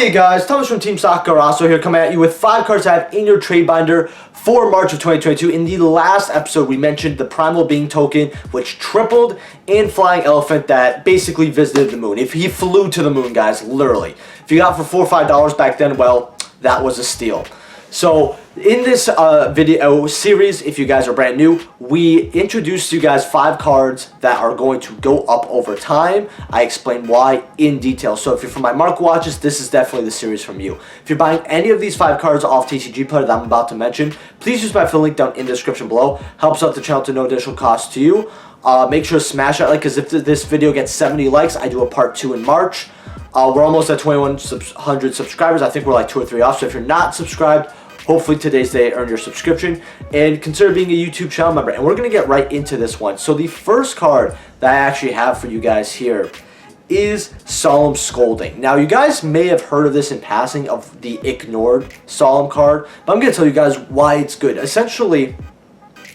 Hey guys, Thomas from Team Sakuraso here, coming at you with 5 cards to have in your trade binder for March of 2022. In the last episode, we mentioned the Primal Being token, which tripled, and Flying Elephant that basically visited the moon. If he flew to the moon, guys, literally. If you got for $4 or $5 back then, well, that was a steal. So in this video series, if you guys are brand new, we introduced you guys 5 cards that are going to go up over time. I explain why in detail. So if you're from my Mark watches, this is definitely the series from you. If you're buying any of these 5 cards off TCG Player that I'm about to mention, please use my affiliate link down in the description below. Helps out the channel to no additional cost to you. Make sure to smash that like, because if this video gets 70 likes, I do a part 2 in March. We're almost at 2,100 subscribers. I think we're like 2 or 3 off. So if you're not subscribed, hopefully today's day earn your subscription and consider being a YouTube channel member. And we're going to get right into this one. So the first card that I actually have for you guys here is Solemn Scolding. Now you guys may have heard of this in passing, of the ignored Solemn card, but I'm going to tell you guys why it's good. Essentially,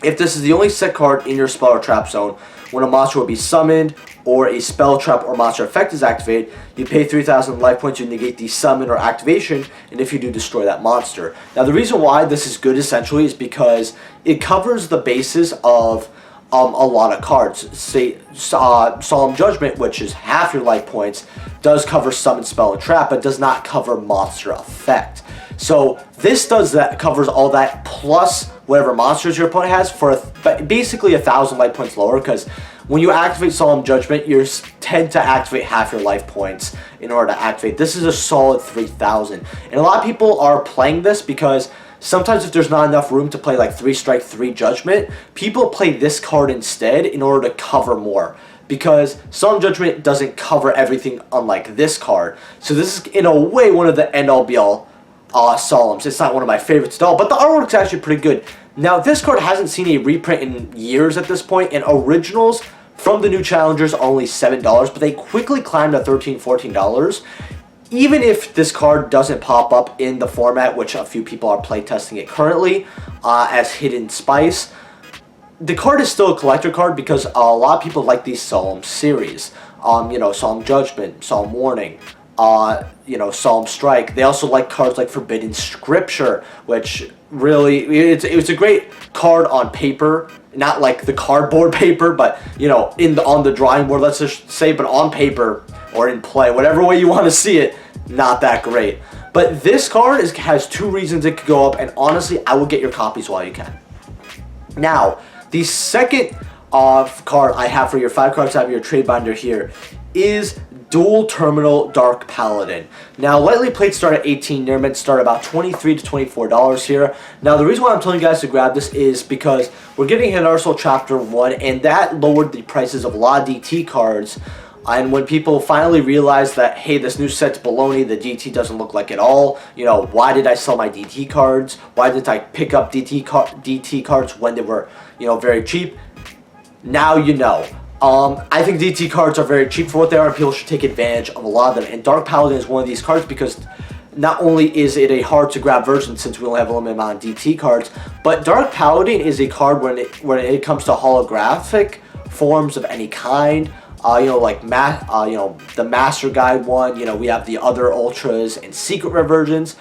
if this is the only set card in your spell or trap zone, when a monster will be summoned or a spell, trap, or monster effect is activated, you pay 3,000 life points to negate the summon or activation, and if you do, destroy that monster. Now the reason why this is good essentially is because it covers the basis of a lot of cards. Say Solemn Judgment, which is half your life points, does cover summon, spell, and trap, but does not cover monster effect. So this does that, covers all that plus whatever monsters your opponent has for basically 1,000 life points lower, because when you activate Solemn Judgment, you tend to activate half your life points in order to activate. This is a solid 3,000. And a lot of people are playing this because sometimes if there's not enough room to play like 3 strike, 3 judgment, people play this card instead in order to cover more. Because Solemn Judgment doesn't cover everything unlike this card. So this is in a way one of the end-all be-all Solemns. It's not one of my favorites at all, but the artwork's actually pretty good. Now, this card hasn't seen a reprint in years at this point, and originals from the new challengers are only $7, but they quickly climbed to $13, $14. Even if this card doesn't pop up in the format, which a few people are playtesting it currently as Hidden Spice, the card is still a collector card because a lot of people like these Solemn series. You know, Solemn Judgment, Solemn Warning, you know, Solemn Strike. They also like cards like Forbidden Scripture, which really, it's a great card on paper, not like the cardboard paper, but you know, on the drawing board, let's just say, but on paper or in play, whatever way you want to see it, not that great. But this card has 2 reasons it could go up, and honestly, I will get your copies while you can. Now, the second card I have for your 5 cards to have your trade binder here is Dual Terminal Dark Paladin. Now, lightly plates start at 18, near mint start about $23 to $24 here. Now, the reason why I'm telling you guys to grab this is because we're getting Hidden Arsenal Chapter 1, and that lowered the prices of a lot of DT cards. And when people finally realized that, hey, this new set's baloney, the DT doesn't look like it all, you know, why did I sell my DT cards? Why didn't I pick up DT cards when they were, you know, very cheap? Now you know. I think DT cards are very cheap for what they are, and people should take advantage of a lot of them. And Dark Paladin is one of these cards because not only is it a hard to grab version since we only have a limited amount of DT cards, but Dark Paladin is a card when it comes to holographic forms of any kind. You know, like you know, the Master Guide one. You know, we have the other Ultras and Secret Rare versions.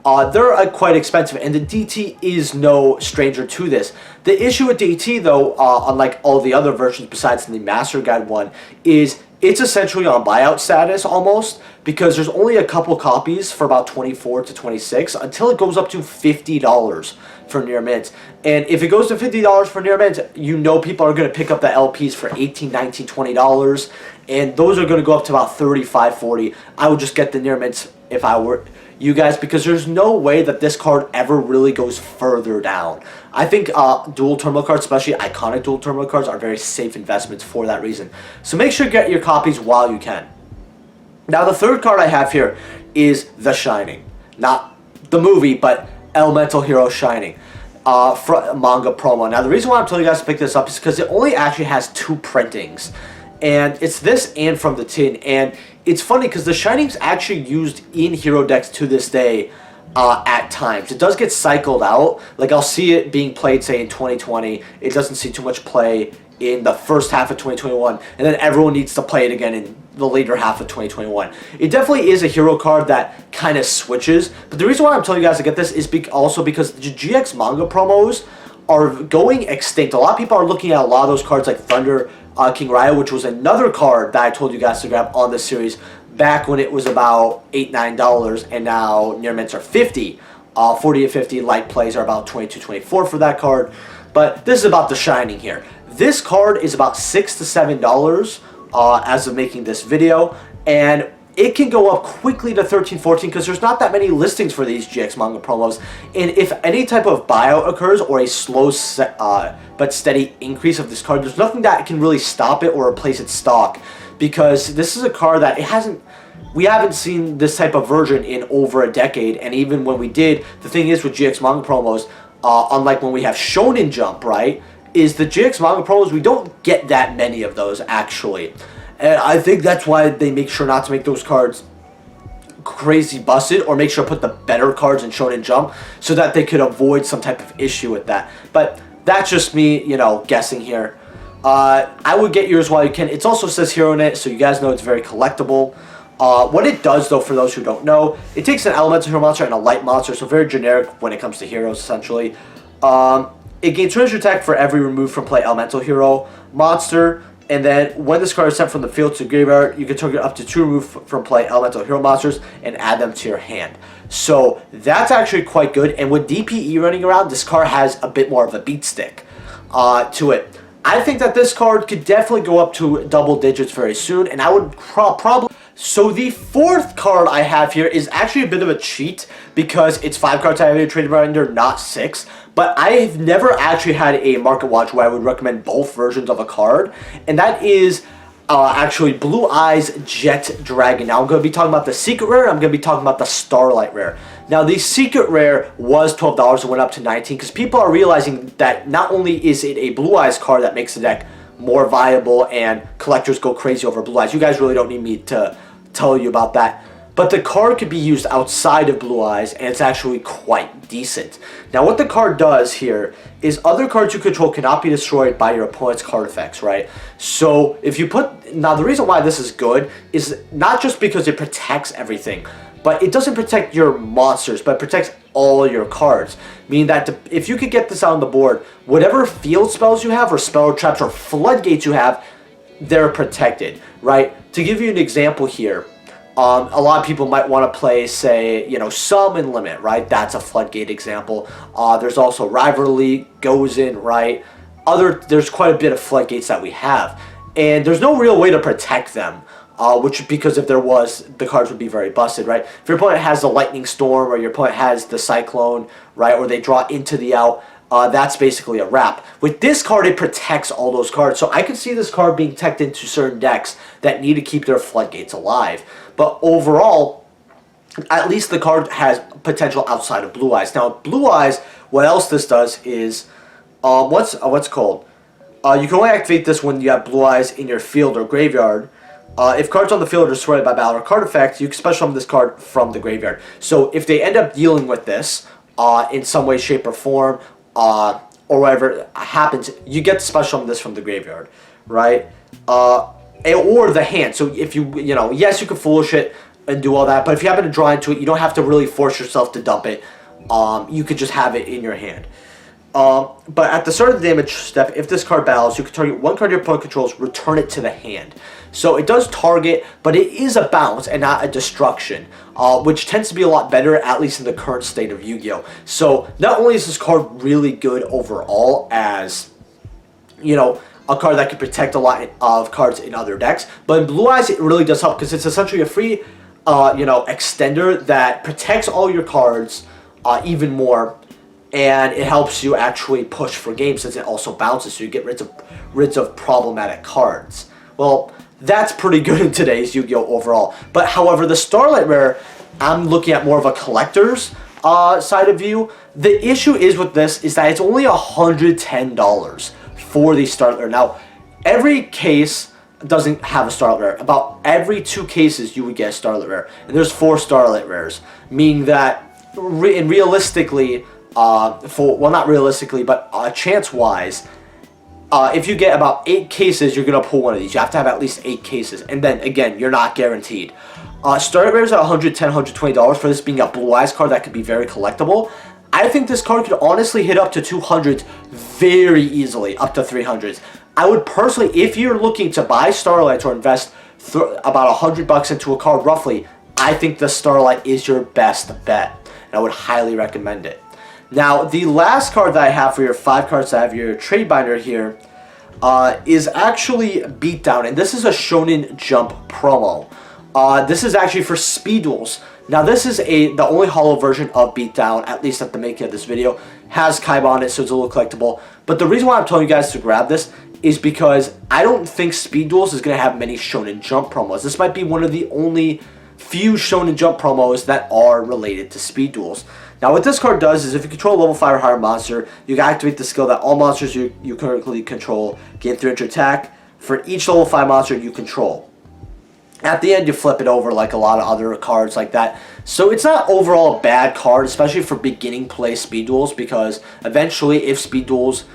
They're quite expensive, and the DT is no stranger to this. The issue with DT, though, unlike all the other versions besides the Master Guide one, is it's essentially on buyout status almost, because there's only a couple copies for about $24 to $26 until it goes up to $50 for near mint. And if it goes to $50 for near mint, you know people are going to pick up the LPs for $18, $19, $20, and those are going to go up to about $35, $40. I would just get the near mints if I were you guys, because there's no way that this card ever really goes further down. I think dual terminal cards, especially iconic dual terminal cards, are very safe investments for that reason. So make sure you get your copies while you can. Now, the third card I have here is The Shining. Not the movie, but Elemental Hero Shining. Manga promo. Now, the reason why I'm telling you guys to pick this up is because it only actually has 2 printings. And it's this and From the Tin. And it's funny because The Shining's actually used in hero decks to this day at times. It does get cycled out. Like, I'll see it being played, say, in 2020. It doesn't see too much play in the first half of 2021. And then everyone needs to play it again in the later half of 2021. It definitely is a hero card that kind of switches, but the reason why I'm telling you guys to get this is also because the GX manga promos are going extinct. A lot of people are looking at a lot of those cards like Thunder King Ryo, which was another card that I told you guys to grab on this series back when it was about $8-9, and now near mints are 50. 40 to 50 light plays are about 22-24 for that card. But this is about the Shining here. This card is about $6 to $7 as of making this video, and it can go up quickly to 13-14 because there's not that many listings for these GX manga promos. And if any type of buyout occurs or a slow but steady increase of this card, there's nothing that can really stop it or replace its stock, because this is a card that we haven't seen this type of version in over a decade. And even when we did, the thing is with GX manga promos, unlike when we have Shonen Jump, right, is the GX manga promos, we don't get that many of those actually. And I think that's why they make sure not to make those cards crazy busted, or make sure to put the better cards in Shonen Jump so that they could avoid some type of issue with that. But that's just me, you know, guessing here. I would get yours while you can. It also says hero in it, so you guys know it's very collectible. What it does, though, for those who don't know, it takes an elemental hero monster and a light monster, so very generic when it comes to heroes, essentially. It gains 200 attack for every removed from play elemental hero monster, and then when this card is sent from the field to graveyard, you can target up to 2 removed from play elemental hero monsters and add them to your hand. So that's actually quite good, and with DPE running around, this card has a bit more of a beat stick to it. I think that this card could definitely go up to double digits very soon, and I would probably... So the fourth card I have here is actually a bit of a cheat because it's 5 cards I have in a trade binder, not 6. But I've never actually had a market watch where I would recommend both versions of a card, and that is actually Blue Eyes Jet Dragon. Now I'm going to be talking about the Secret Rare, I'm going to be talking about the Starlight Rare. Now the Secret Rare was $12 and went up to $19 because people are realizing that not only is it a Blue Eyes card that makes the deck more viable and collectors go crazy over Blue Eyes. You guys really don't need me to tell you about that. But the card could be used outside of Blue Eyes, and it's actually quite decent. Now, what the card does here is other cards you control cannot be destroyed by your opponent's card effects, right? So, if you put... Now, the reason why this is good is not just because it protects everything, but it doesn't protect your monsters, but it protects all your cards. Meaning that if you could get this out on the board, whatever field spells you have, or spell traps, or floodgates you have, they're protected, right? To give you an example here, a lot of people might want to play, say, you know, Summon Limit, right? That's a floodgate example. There's also Rivalry goes in, right? There's quite a bit of floodgates that we have, and there's no real way to protect them. Because if there was, the cards would be very busted, right? If your opponent has the Lightning Storm, or your opponent has the Cyclone, right, or they draw into the out, that's basically a wrap. With this card, it protects all those cards. So I could see this card being teched into certain decks that need to keep their floodgates alive. But overall, at least the card has potential outside of Blue Eyes. Now, Blue Eyes, what else this does is, what's called? You can only activate this when you have Blue Eyes in your field or graveyard. If cards on the field are destroyed by battle or card effect, you can special summon this card from the graveyard. So if they end up dealing with this in some way, shape, or form, or whatever happens, you get to special summon this from the graveyard, right? Or the hand. So if you know, yes, you can foolish it and do all that, but if you happen to draw into it, you don't have to really force yourself to dump it. You could just have it in your hand. But at the start of the damage step, if this card battles, you can target one card your opponent controls, return it to the hand. So it does target, but it is a bounce and not a destruction, which tends to be a lot better, at least in the current state of Yu-Gi-Oh! So not only is this card really good overall as, you know, a card that can protect a lot of cards in other decks, but in Blue Eyes it really does help because it's essentially a free, you know, extender that protects all your cards even more. And it helps you actually push for games since it also bounces, so you get rid of problematic cards. Well, that's pretty good in today's Yu-Gi-Oh! Overall. But however, the Starlight Rare, I'm looking at more of a collector's side of view. The issue is with this is that it's only $110 for the Starlight Rare. Now, every case doesn't have a Starlight Rare. About every 2 cases you would get a Starlight Rare. And there's 4 Starlight Rares, meaning that realistically, well, not realistically, but chance-wise, if you get about 8 cases, you're going to pull one of these. You have to have at least 8 cases. And then, again, you're not guaranteed. Starter rares are $110, $120 for this being a Blue Eyes card that could be very collectible. I think this card could honestly hit up to 200s very easily, up to 300s. I would personally, if you're looking to buy Starlight or invest about $100 into a card roughly, I think the Starlight is your best bet. And I would highly recommend it. Now, the last card that I have for your 5 cards that have your trade binder here is actually Beatdown. And this is a Shonen Jump promo. This is actually for Speed Duels. Now, this is the only holo version of Beatdown, at least at the making of this video. Has Kaiba on it, so it's a little collectible. But the reason why I'm telling you guys to grab this is because I don't think Speed Duels is going to have many Shonen Jump promos. This might be one of the only few Shonen Jump promos that are related to Speed Duels. Now, what this card does is if you control a level 5 or higher monster, you can activate the skill that all monsters you currently control gain 300 attack for each level 5 monster you control. At the end, you flip it over like a lot of other cards like that. So it's not overall a bad card, especially for beginning play Speed Duels, because eventually, if Speed Duels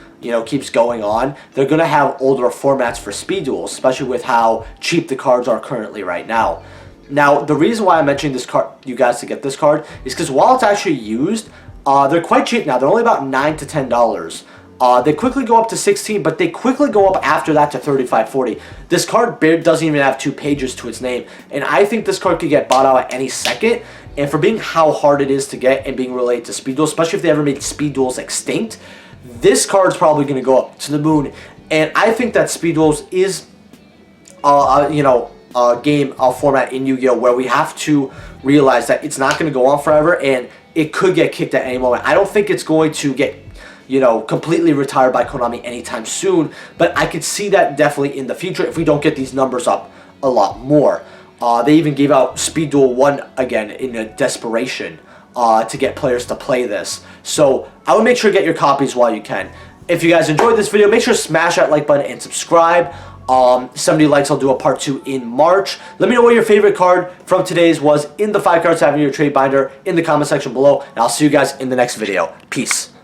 keeps going on, they're going to have older formats for Speed Duels, especially with how cheap the cards are currently right now. Now, the reason why I'm mentioning this card, you guys to get this card, is because while it's actually used, they're quite cheap now. They're only about $9 to $10. They quickly go up to 16, but they quickly go up after that to 35, 40. This card doesn't even have 2 pages to its name, and I think this card could get bought out at any second. And for being how hard it is to get and being related to Speed Duels, especially if they ever made Speed Duels extinct, this card's probably going to go up to the moon. And I think that Speed Duels is, a format in Yu-Gi-Oh! Where we have to realize that it's not going to go on forever, and it could get kicked at any moment. I don't think it's going to get completely retired by Konami anytime soon, but I could see that definitely in the future if we don't get these numbers up a lot more. They even gave out Speed Duel 1 again in a desperation to get players to play this. So I would make sure to get your copies while you can. If you guys enjoyed this video, make sure to smash that like button and subscribe. 70 likes, I'll do a part 2 in March. Let me know what your favorite card from today's was in the 5 cards having your trade binder in the comment section below. And I'll see you guys in the next video. Peace.